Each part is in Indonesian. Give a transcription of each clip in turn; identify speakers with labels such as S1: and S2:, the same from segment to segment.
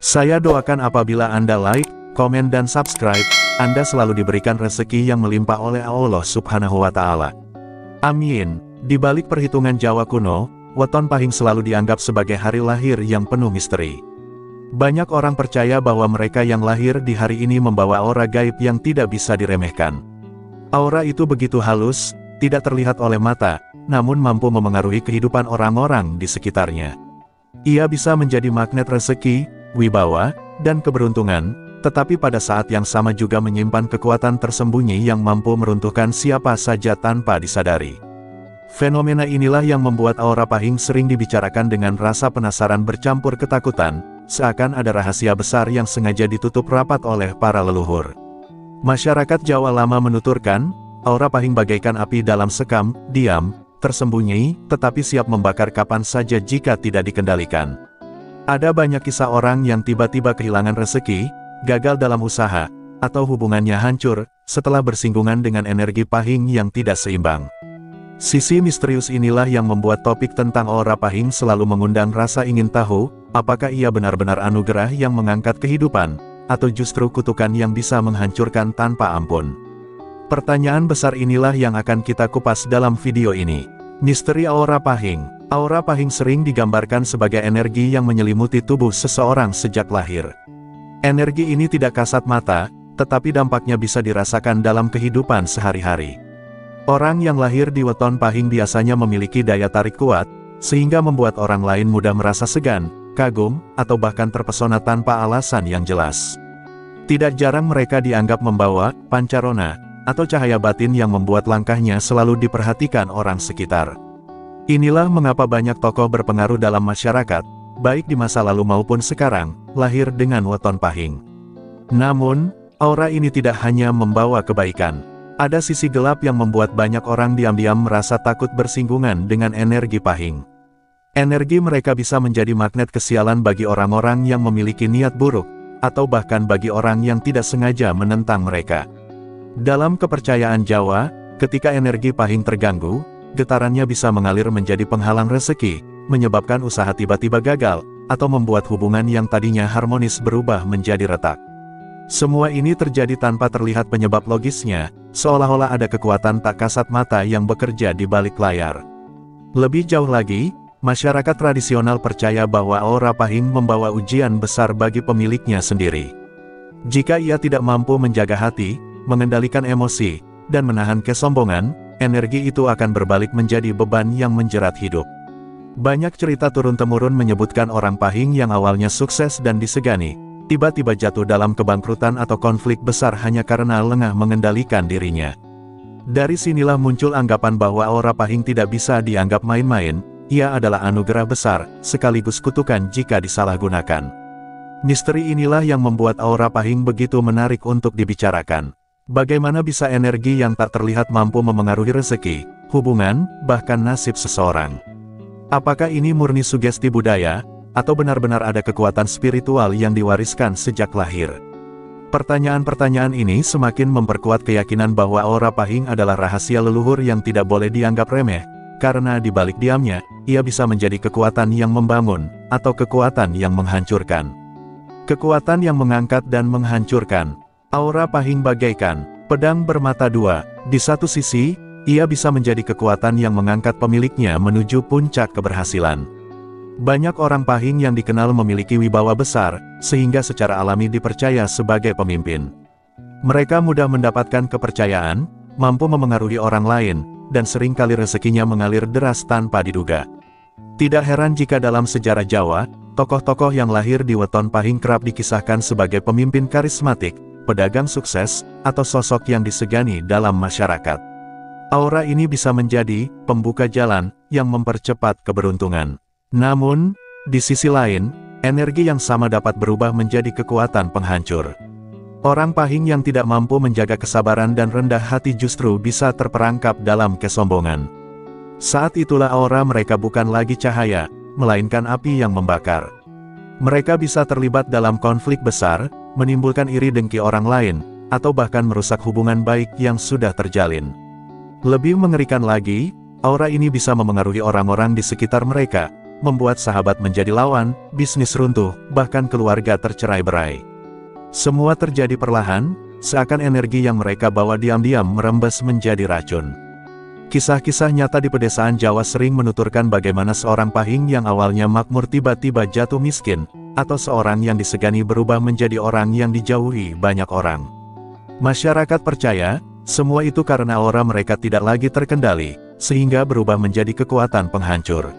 S1: Saya doakan apabila Anda like, komen dan subscribe, Anda selalu diberikan rezeki yang melimpah oleh Allah Subhanahu wa Ta'ala. Amin. Di balik perhitungan Jawa kuno, Weton Pahing selalu dianggap sebagai hari lahir yang penuh misteri. Banyak orang percaya bahwa mereka yang lahir di hari ini membawa aura gaib yang tidak bisa diremehkan. Aura itu begitu halus, tidak terlihat oleh mata, namun mampu memengaruhi kehidupan orang-orang di sekitarnya. Ia bisa menjadi magnet rezeki, wibawa, dan keberuntungan, tetapi pada saat yang sama juga menyimpan kekuatan tersembunyi yang mampu meruntuhkan siapa saja tanpa disadari. Fenomena inilah yang membuat aura Pahing sering dibicarakan dengan rasa penasaran bercampur ketakutan, seakan ada rahasia besar yang sengaja ditutup rapat oleh para leluhur. Masyarakat Jawa lama menuturkan, aura Pahing bagaikan api dalam sekam, diam, tersembunyi, tetapi siap membakar kapan saja jika tidak dikendalikan. Ada banyak kisah orang yang tiba-tiba kehilangan rezeki, gagal dalam usaha, atau hubungannya hancur, setelah bersinggungan dengan energi Pahing yang tidak seimbang. Sisi misterius inilah yang membuat topik tentang aura Pahing selalu mengundang rasa ingin tahu, apakah ia benar-benar anugerah yang mengangkat kehidupan, atau justru kutukan yang bisa menghancurkan tanpa ampun. Pertanyaan besar inilah yang akan kita kupas dalam video ini. Misteri aura Pahing. Aura Pahing sering digambarkan sebagai energi yang menyelimuti tubuh seseorang sejak lahir. Energi ini tidak kasat mata, tetapi dampaknya bisa dirasakan dalam kehidupan sehari-hari. Orang yang lahir di Weton Pahing biasanya memiliki daya tarik kuat, sehingga membuat orang lain mudah merasa segan, kagum, atau bahkan terpesona tanpa alasan yang jelas. Tidak jarang mereka dianggap membawa pancarona, atau cahaya batin yang membuat langkahnya selalu diperhatikan orang sekitar. Inilah mengapa banyak tokoh berpengaruh dalam masyarakat, baik di masa lalu maupun sekarang, lahir dengan Weton Pahing. Namun, aura ini tidak hanya membawa kebaikan. Ada sisi gelap yang membuat banyak orang diam-diam merasa takut bersinggungan dengan energi Pahing. Energi mereka bisa menjadi magnet kesialan bagi orang-orang yang memiliki niat buruk, atau bahkan bagi orang yang tidak sengaja menentang mereka. Dalam kepercayaan Jawa, ketika energi Pahing terganggu, getarannya bisa mengalir menjadi penghalang rezeki, menyebabkan usaha tiba-tiba gagal, atau membuat hubungan yang tadinya harmonis berubah menjadi retak. Semua ini terjadi tanpa terlihat penyebab logisnya, seolah-olah ada kekuatan tak kasat mata yang bekerja di balik layar. Lebih jauh lagi, masyarakat tradisional percaya bahwa aura Pahing membawa ujian besar bagi pemiliknya sendiri. Jika ia tidak mampu menjaga hati, mengendalikan emosi, dan menahan kesombongan, energi itu akan berbalik menjadi beban yang menjerat hidup. Banyak cerita turun-temurun menyebutkan orang Pahing yang awalnya sukses dan disegani, tiba-tiba jatuh dalam kebangkrutan atau konflik besar hanya karena lengah mengendalikan dirinya. Dari sinilah muncul anggapan bahwa aura Pahing tidak bisa dianggap main-main, ia adalah anugerah besar, sekaligus kutukan jika disalahgunakan. Misteri inilah yang membuat aura Pahing begitu menarik untuk dibicarakan. Bagaimana bisa energi yang tak terlihat mampu memengaruhi rezeki, hubungan, bahkan nasib seseorang? Apakah ini murni sugesti budaya, atau benar-benar ada kekuatan spiritual yang diwariskan sejak lahir? Pertanyaan-pertanyaan ini semakin memperkuat keyakinan bahwa aura Pahing adalah rahasia leluhur yang tidak boleh dianggap remeh, karena di balik diamnya, ia bisa menjadi kekuatan yang membangun, atau kekuatan yang menghancurkan. Kekuatan yang mengangkat dan menghancurkan. Aura Pahing bagaikan pedang bermata dua. Di satu sisi, ia bisa menjadi kekuatan yang mengangkat pemiliknya menuju puncak keberhasilan. Banyak orang Pahing yang dikenal memiliki wibawa besar, sehingga secara alami dipercaya sebagai pemimpin. Mereka mudah mendapatkan kepercayaan, mampu memengaruhi orang lain, dan seringkali rezekinya mengalir deras tanpa diduga. Tidak heran jika dalam sejarah Jawa, tokoh-tokoh yang lahir di Weton Pahing kerap dikisahkan sebagai pemimpin karismatik, pedagang sukses, atau sosok yang disegani dalam masyarakat. Aura ini bisa menjadi pembuka jalan yang mempercepat keberuntungan. Namun, di sisi lain, energi yang sama dapat berubah menjadi kekuatan penghancur. Orang Pahing yang tidak mampu menjaga kesabaran dan rendah hati justru bisa terperangkap dalam kesombongan. Saat itulah aura mereka bukan lagi cahaya, melainkan api yang membakar. Mereka bisa terlibat dalam konflik besar, menimbulkan iri dengki orang lain, atau bahkan merusak hubungan baik yang sudah terjalin. Lebih mengerikan lagi, aura ini bisa memengaruhi orang-orang di sekitar mereka, membuat sahabat menjadi lawan, bisnis runtuh, bahkan keluarga tercerai-berai. Semua terjadi perlahan, seakan energi yang mereka bawa diam-diam merembes menjadi racun. Kisah-kisah nyata di pedesaan Jawa sering menuturkan bagaimana seorang pahing yang awalnya makmur tiba-tiba jatuh miskin, atau seorang yang disegani berubah menjadi orang yang dijauhi banyak orang. Masyarakat percaya, semua itu karena aura mereka tidak lagi terkendali, sehingga berubah menjadi kekuatan penghancur.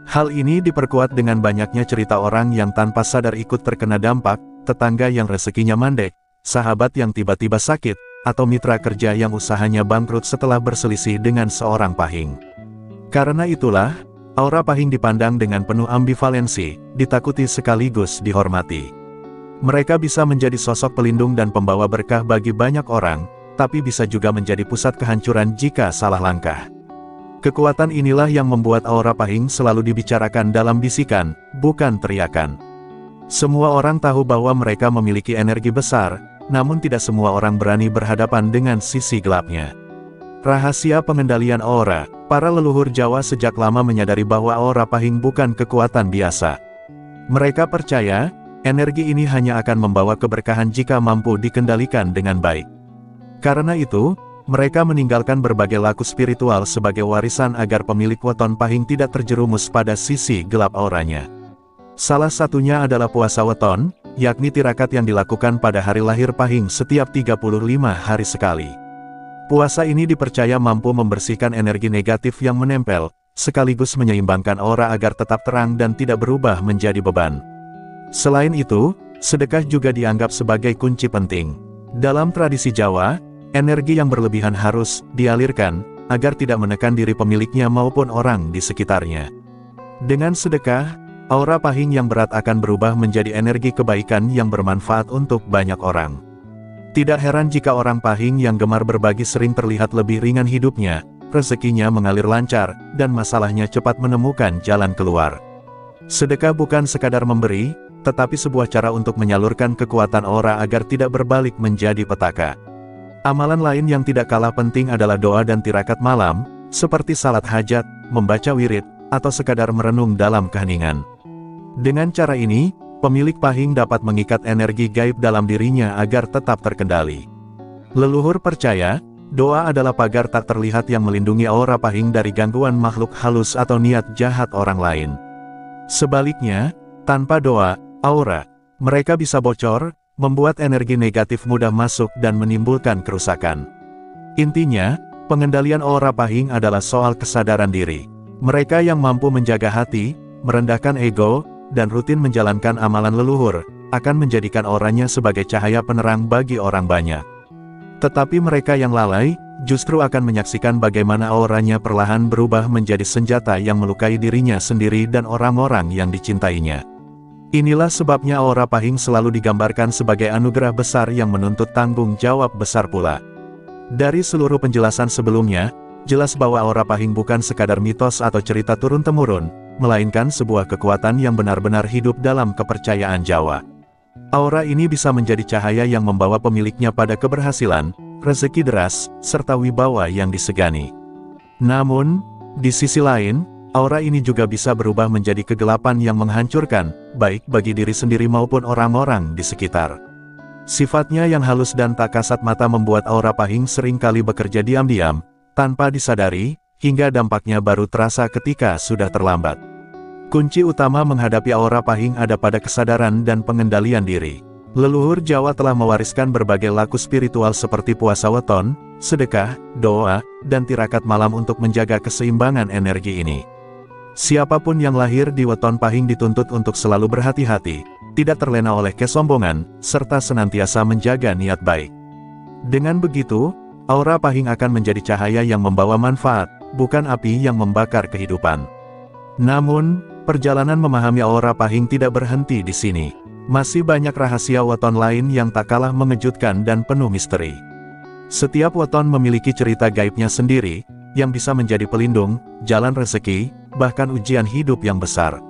S1: Hal ini diperkuat dengan banyaknya cerita orang yang tanpa sadar ikut terkena dampak, tetangga yang rezekinya mandek, sahabat yang tiba-tiba sakit, atau mitra kerja yang usahanya bangkrut setelah berselisih dengan seorang pahing. Karena itulah, aura pahing dipandang dengan penuh ambivalensi, ditakuti sekaligus dihormati. Mereka bisa menjadi sosok pelindung dan pembawa berkah bagi banyak orang, tapi bisa juga menjadi pusat kehancuran jika salah langkah. Kekuatan inilah yang membuat aura pahing selalu dibicarakan dalam bisikan, bukan teriakan. Semua orang tahu bahwa mereka memiliki energi besar, namun tidak semua orang berani berhadapan dengan sisi gelapnya. Rahasia pengendalian aura, para leluhur Jawa sejak lama menyadari bahwa aura pahing bukan kekuatan biasa. Mereka percaya, energi ini hanya akan membawa keberkahan jika mampu dikendalikan dengan baik. Karena itu, mereka meninggalkan berbagai laku spiritual sebagai warisan agar pemilik weton pahing tidak terjerumus pada sisi gelap auranya. Salah satunya adalah puasa weton, yakni tirakat yang dilakukan pada hari lahir pahing setiap 35 hari sekali. Puasa ini dipercaya mampu membersihkan energi negatif yang menempel, sekaligus menyeimbangkan aura agar tetap terang dan tidak berubah menjadi beban. Selain itu, sedekah juga dianggap sebagai kunci penting. Dalam tradisi Jawa, energi yang berlebihan harus dialirkan, agar tidak menekan diri pemiliknya maupun orang di sekitarnya. Dengan sedekah, aura pahing yang berat akan berubah menjadi energi kebaikan yang bermanfaat untuk banyak orang. Tidak heran jika orang pahing yang gemar berbagi sering terlihat lebih ringan hidupnya, rezekinya mengalir lancar, dan masalahnya cepat menemukan jalan keluar. Sedekah bukan sekadar memberi, tetapi sebuah cara untuk menyalurkan kekuatan aura agar tidak berbalik menjadi petaka. Amalan lain yang tidak kalah penting adalah doa dan tirakat malam, seperti salat hajat, membaca wirid, atau sekadar merenung dalam keheningan. Dengan cara ini, pemilik pahing dapat mengikat energi gaib dalam dirinya agar tetap terkendali. Leluhur percaya, doa adalah pagar tak terlihat yang melindungi aura pahing dari gangguan makhluk halus atau niat jahat orang lain. Sebaliknya, tanpa doa, aura mereka bisa bocor, membuat energi negatif mudah masuk dan menimbulkan kerusakan. Intinya, pengendalian aura pahing adalah soal kesadaran diri. Mereka yang mampu menjaga hati, merendahkan ego, dan rutin menjalankan amalan leluhur, akan menjadikan auranya sebagai cahaya penerang bagi orang banyak. Tetapi mereka yang lalai, justru akan menyaksikan bagaimana auranya perlahan berubah menjadi senjata yang melukai dirinya sendiri dan orang-orang yang dicintainya. Inilah sebabnya aura pahing selalu digambarkan sebagai anugerah besar yang menuntut tanggung jawab besar pula. Dari seluruh penjelasan sebelumnya, jelas bahwa aura pahing bukan sekadar mitos atau cerita turun-temurun, melainkan sebuah kekuatan yang benar-benar hidup dalam kepercayaan Jawa. Aura ini bisa menjadi cahaya yang membawa pemiliknya pada keberhasilan, rezeki deras, serta wibawa yang disegani. Namun, di sisi lain, aura ini juga bisa berubah menjadi kegelapan yang menghancurkan, baik bagi diri sendiri maupun orang-orang di sekitar. Sifatnya yang halus dan tak kasat mata membuat aura pahing seringkali bekerja diam-diam, tanpa disadari, hingga dampaknya baru terasa ketika sudah terlambat. Kunci utama menghadapi aura pahing ada pada kesadaran dan pengendalian diri. Leluhur Jawa telah mewariskan berbagai laku spiritual seperti puasa weton, sedekah, doa, dan tirakat malam untuk menjaga keseimbangan energi ini. Siapapun yang lahir di weton pahing dituntut untuk selalu berhati-hati, tidak terlena oleh kesombongan, serta senantiasa menjaga niat baik. Dengan begitu, aura pahing akan menjadi cahaya yang membawa manfaat, bukan api yang membakar kehidupan. Namun, perjalanan memahami aura pahing tidak berhenti di sini. Masih banyak rahasia weton lain yang tak kalah mengejutkan dan penuh misteri. Setiap weton memiliki cerita gaibnya sendiri, yang bisa menjadi pelindung, jalan rezeki, bahkan ujian hidup yang besar.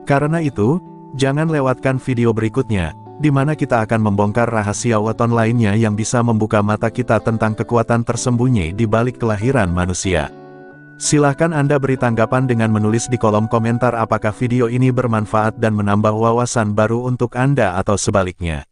S1: Karena itu, jangan lewatkan video berikutnya, di mana kita akan membongkar rahasia weton lainnya yang bisa membuka mata kita tentang kekuatan tersembunyi di balik kelahiran manusia. Silahkan Anda beri tanggapan dengan menulis di kolom komentar apakah video ini bermanfaat dan menambah wawasan baru untuk Anda atau sebaliknya.